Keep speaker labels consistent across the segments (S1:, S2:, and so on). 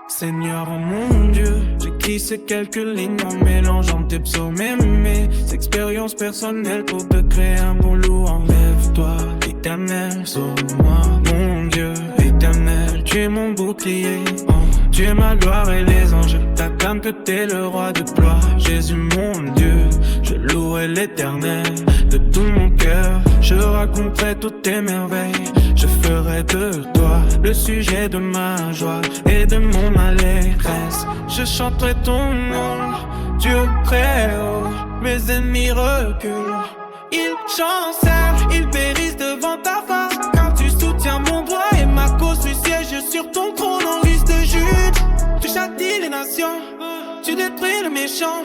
S1: Seigneur, oh mon Dieu, j'écris ces quelques lignes en mélangeant tes psaumes et mes expériences personnelles pour te créer un bon loup. Enlève-toi, Éternel, sauve-moi, mon Dieu, Éternel, tu es mon bouclier. Oh, tu es ma gloire et les anges t'acclament que t'es le roi de gloire. Jésus, mon Dieu, je louerai l'Éternel de tout mon cœur. Je raconterai toutes tes merveilles, je ferai de toi le sujet de ma joie et de mon allégresse. Je chanterai ton nom, Dieu très haut. Mes ennemis reculent, ils chancellent, ils périssent devant ta face. Car tu soutiens mon droit et ma cause, tu sièges sur ton trône en fils de Jude. Tu châties les nations, tu détruis le méchant.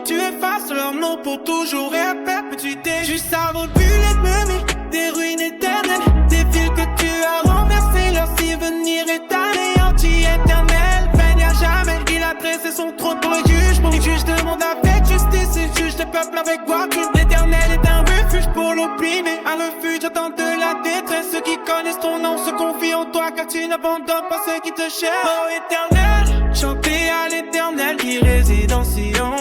S1: Tu effaces leur nom pour toujours et à perpétuité. Juste avant but l'ennemi, des ruines éternelles, des villes que tu as renversées. Leur venir est anéanti, éternel, règne à jamais. Il a dressé son trône pour le jugement. Il juge le monde avec justice, il juge le peuple avec voiture. L'éternel est un refuge pour l'opprimé, un refuge dans de la détresse. Ceux qui connaissent ton nom se confient en toi, car tu n'abandonnes pas ceux qui te cherchent. Oh éternel, chantez à l'éternel qui réside en Sion.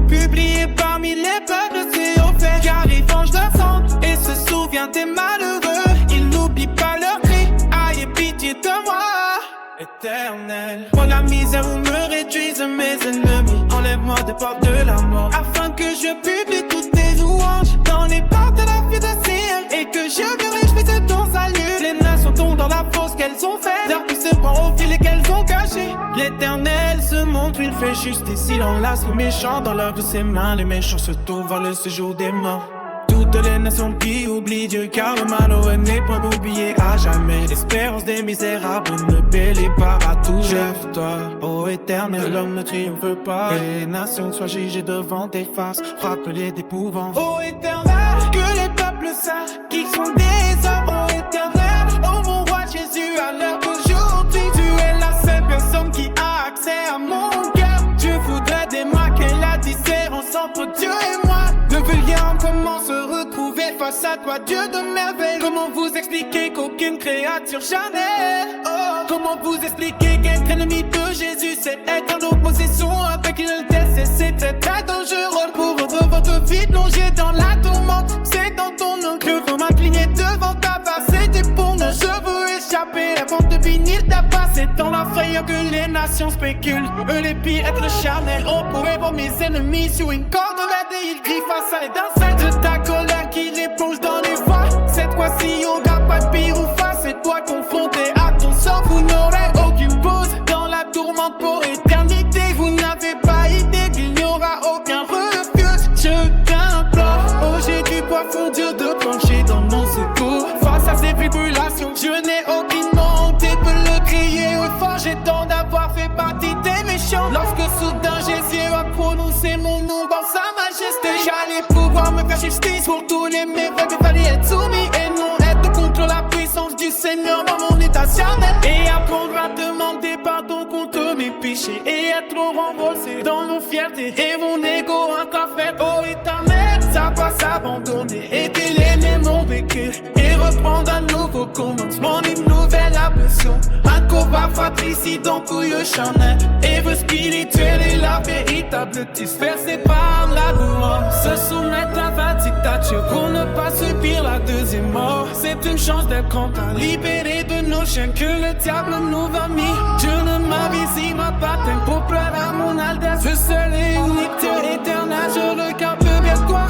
S1: Publié parmi les peuples, c'est au fait, car il venge le sang et se souvient des malheureux. Il n'oublie pas leur cri, aïe et pitié de moi, Éternel. Moi la misère où me réduisent mes ennemis, enlève-moi des portes de la mort, afin que je publie toutes tes louanges dans les portes de la vie de ciel, et que je me réjouisse de ton salut. Les nations tombent dans la fosse qu'elles ont faite, leurs puits se prend au filet qu'elles ont caché. L'Éternel se montre, il fait justice, il enlace les méchants dans l'œuvre de ses mains. Les méchants se tournent vers le séjour des morts. Toutes les nations qui oublient Dieu, car le malheureux n'est pas oublié à jamais. L'espérance des misérables ne bêlait pas à tout. Lève-toi, ô Éternel, l'homme ne triomphe pas. Que les nations soient jugées devant tes faces, frappe-les d'épouvante. Ô Éternel, que les peuples sachent qu'ils sont des hommes. Ô Éternel, ô mon roi Jésus, à l'heure d'aujourd'hui, tu es la seule personne qui a accès à mon cœur. Je voudrais démarquer la différence entre Dieu et moi. Ne veux rien, comment se retrouver face à toi, Dieu de merveille. Comment vous expliquer qu'aucune créature jamais, oh, comment vous expliquer qu'être ennemi de Jésus, c'est être en opposition avec une tête. C'est très dangereux pour votre vie plongée dans la tourmente. C'est dans ton nom que je veux m'incliner devant ta face. C'était pour nous, je veux échapper la vente de vinyle tabac. C'est dans la frayeur que les nations spéculent. Eux les pires êtres charnels, on pourrait voir mes ennemis sur une corde raide et ils crient face à l'étincelle de ta colère qui les plonge dans les voies. Cette fois-ci on garde pas de pire ou face. C'est toi confronté à ton sort. Vous n'aurez aucune pause dans la tourmente pour éternité. Vous n'avez pas idée qu'il n'y aura aucun refuge. Je t'implore, oh j'ai du poids fort dur de plancher dans mon secours. Face à ces tribulations, je n'ai aucune honte et peux le crier au fort. J'ai tant d'avoir fait partie des méchants. Lorsque soudain Jésus a prononcé mon nom dans sa majesté, j'allais pouvoir me faire justice pour tous les méfaits. Il fallait être soumis et non être contre la puissance du Seigneur dans mon état charnel. Et apprendre à demander pardon contre mes péchés et être renversé dans nos fiertés et mon ego intrafait. Oh Éternel, ça va s'abandonner et délainer mon vécu et reprendre un nouveau commencement, une nouvelle impression. Un combat fratricide en couille charnel et vœux spirituel et la véritable dispersée par la louange. Se soumettre à la dictature pour ne pas subir la deuxième mort. C'est une chance d'être content, libéré de nos chaînes que le diable nous a mis. Dieu ne m'avise ma baptême pour plaire à mon Aldesse. Le seul et unique Dieu éternel, je regarde bien toi.